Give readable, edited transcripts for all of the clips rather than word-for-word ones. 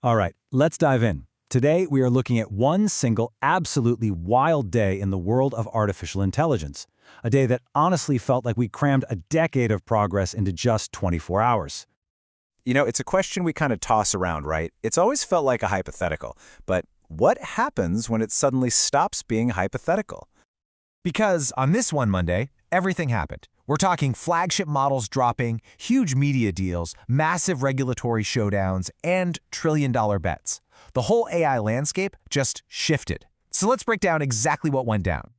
All right, let's dive in. Today, we are looking at one single, absolutely wild day in the world of artificial intelligence. A day that honestly felt like we crammed a decade of progress into just 24 hours. You know, it's a question we kind of toss around, right? It's always felt like a hypothetical. But what happens when it suddenly stops being hypothetical? Because on this one Monday, everything happened. We're talking flagship models dropping, huge media deals, massive regulatory showdowns, and trillion-dollar bets. The whole AI landscape just shifted. So let's break down exactly what went down.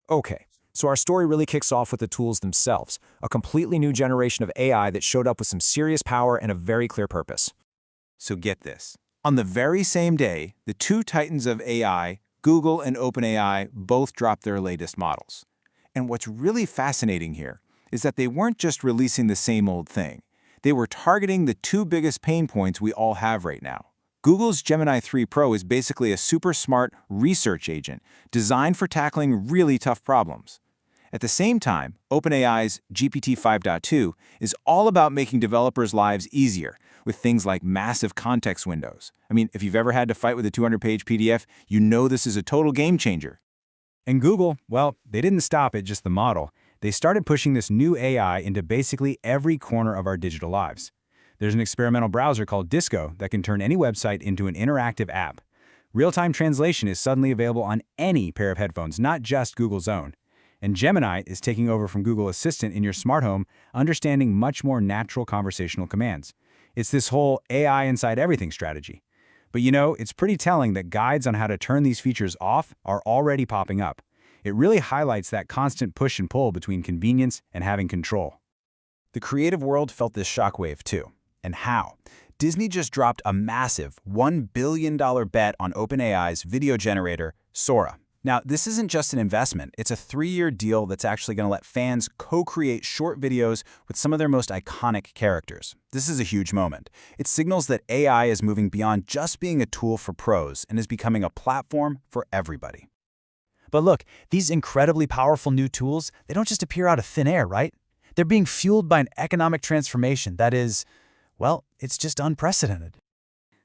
Okay, so our story really kicks off with the tools themselves, a completely new generation of AI that showed up with some serious power and a very clear purpose. So get this. On the very same day, the two titans of AI, Google and OpenAI, both dropped their latest models. And what's really fascinating here is that they weren't just releasing the same old thing. They were targeting the two biggest pain points we all have right now. Google's Gemini 3 Pro is basically a super smart research agent designed for tackling really tough problems. At the same time, OpenAI's GPT 5.2 is all about making developers' lives easier with things like massive context windows. I mean, if you've ever had to fight with a 200-page PDF, you know this is a total game changer. And Google, well, they didn't stop at just the model. They started pushing this new AI into basically every corner of our digital lives. There's an experimental browser called Disco that can turn any website into an interactive app. Real-time translation is suddenly available on any pair of headphones, not just Google's own. And Gemini is taking over from Google Assistant in your smart home, understanding much more natural conversational commands. It's this whole AI inside everything strategy. But you know, it's pretty telling that guides on how to turn these features off are already popping up. It really highlights that constant push and pull between convenience and having control. The creative world felt this shockwave too. And how? Disney just dropped a massive $1 billion bet on OpenAI's video generator, Sora. Now, this isn't just an investment. It's a 3-year deal that's actually going to let fans co-create short videos with some of their most iconic characters. This is a huge moment. It signals that AI is moving beyond just being a tool for pros and is becoming a platform for everybody. But look, these incredibly powerful new tools, they don't just appear out of thin air, right? They're being fueled by an economic transformation that is, well, it's just unprecedented.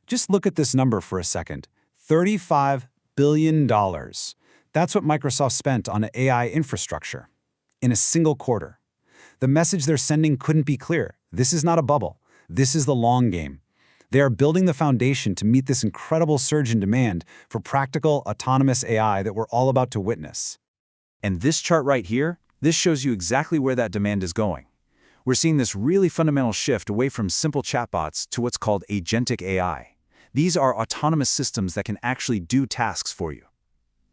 Just look at this number for a second. $35 billion. That's what Microsoft spent on AI infrastructure in a single quarter. The message they're sending couldn't be clearer. This is not a bubble. This is the long game. They are building the foundation to meet this incredible surge in demand for practical, autonomous AI that we're all about to witness. And this chart right here, this shows you exactly where that demand is going. We're seeing this really fundamental shift away from simple chatbots to what's called agentic AI. These are autonomous systems that can actually do tasks for you.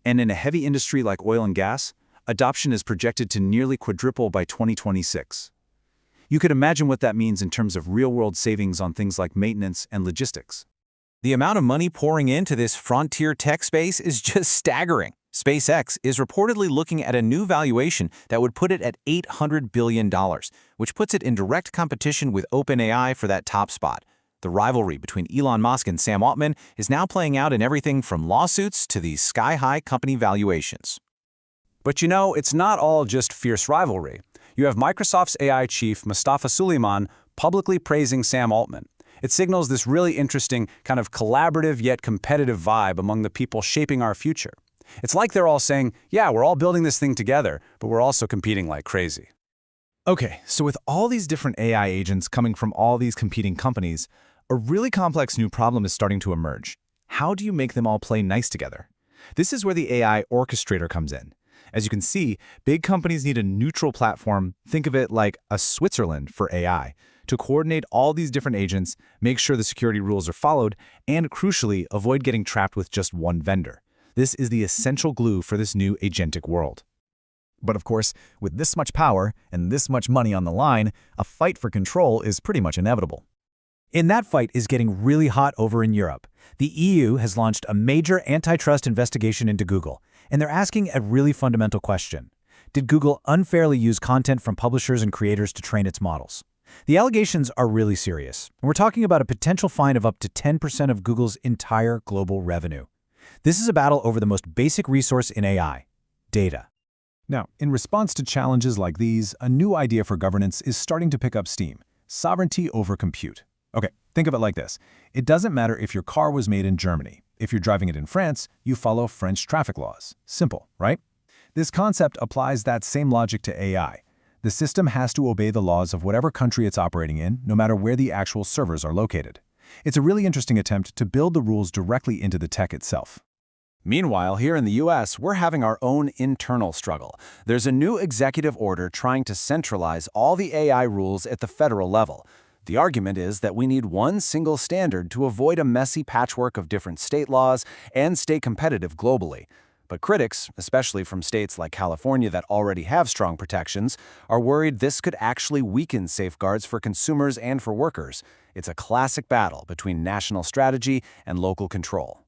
And in a heavy industry like oil and gas, adoption is projected to nearly quadruple by 2026. You could imagine what that means in terms of real-world savings on things like maintenance and logistics. The amount of money pouring into this frontier tech space is just staggering. SpaceX is reportedly looking at a new valuation that would put it at $800 billion, which puts it in direct competition with OpenAI for that top spot. The rivalry between Elon Musk and Sam Altman is now playing out in everything from lawsuits to these sky-high company valuations. But you know, it's not all just fierce rivalry. You have Microsoft's AI chief, Mustafa Suleyman, publicly praising Sam Altman. It signals this really interesting kind of collaborative yet competitive vibe among the people shaping our future. It's like they're all saying, yeah, we're all building this thing together, but we're also competing like crazy. Okay, so with all these different AI agents coming from all these competing companies, a really complex new problem is starting to emerge. How do you make them all play nice together? This is where the AI orchestrator comes in. As you can see, big companies need a neutral platform, think of it like a Switzerland for AI, to coordinate all these different agents, make sure the security rules are followed, and crucially, avoid getting trapped with just one vendor. This is the essential glue for this new agentic world. But of course, with this much power and this much money on the line, a fight for control is pretty much inevitable. And that fight is getting really hot over in Europe. The EU has launched a major antitrust investigation into Google, and they're asking a really fundamental question. Did Google unfairly use content from publishers and creators to train its models? The allegations are really serious, and we're talking about a potential fine of up to 10% of Google's entire global revenue. This is a battle over the most basic resource in AI, data. Now, in response to challenges like these, a new idea for governance is starting to pick up steam: sovereignty over compute. Okay, Think of it like this. It doesn't matter if your car was made in Germany. If you're driving it in France, you follow French traffic laws. Simple, right? This concept applies that same logic to AI. The system has to obey the laws of whatever country it's operating in, no matter where the actual servers are located. It's a really interesting attempt to build the rules directly into the tech itself. Meanwhile, here in the US, we're having our own internal struggle. There's a new executive order trying to centralize all the AI rules at the federal level. The argument is that we need one single standard to avoid a messy patchwork of different state laws and stay competitive globally. But critics, especially from states like California that already have strong protections, are worried this could actually weaken safeguards for consumers and for workers. It's a classic battle between national strategy and local control.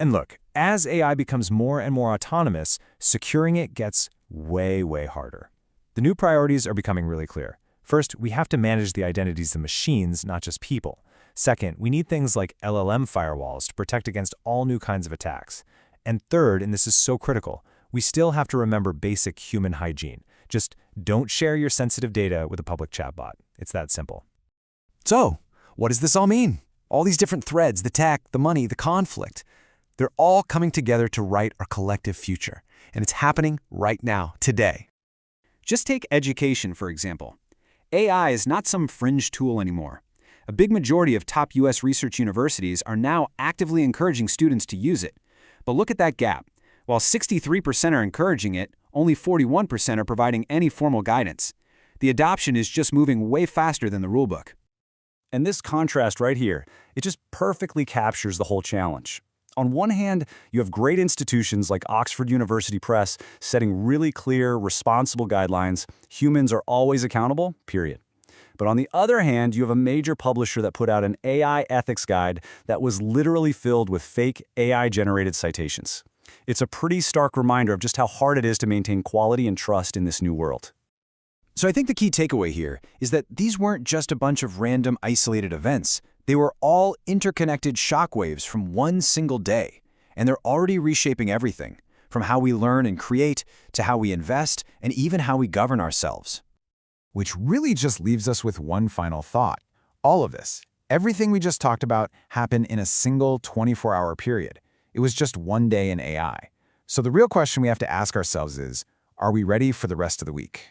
And look, as AI becomes more and more autonomous, securing it gets way, way harder. The new priorities are becoming really clear. First, we have to manage the identities of machines, not just people. Second, we need things like LLM firewalls to protect against all new kinds of attacks. And third, and this is so critical, we still have to remember basic human hygiene. Just don't share your sensitive data with a public chatbot. It's that simple. So, what does this all mean? All these different threads, the tech, the money, the conflict, they're all coming together to write our collective future. And it's happening right now, today. Just take education, for example. AI is not some fringe tool anymore. A big majority of top US research universities are now actively encouraging students to use it. But look at that gap. While 63% are encouraging it, only 41% are providing any formal guidance. The adoption is just moving way faster than the rulebook. And this contrast right here, it just perfectly captures the whole challenge. On one hand, you have great institutions like Oxford University Press setting really clear, responsible guidelines. Humans are always accountable, period. But on the other hand, you have a major publisher that put out an AI ethics guide that was literally filled with fake AI-generated citations. It's a pretty stark reminder of just how hard it is to maintain quality and trust in this new world. So I think the key takeaway here is that these weren't just a bunch of random isolated events. They were all interconnected shockwaves from one single day. And they're already reshaping everything, from how we learn and create to how we invest and even how we govern ourselves. Which really just leaves us with one final thought. All of this, everything we just talked about, happened in a single 24-hour period. It was just one day in AI. So the real question we have to ask ourselves is, are we ready for the rest of the week?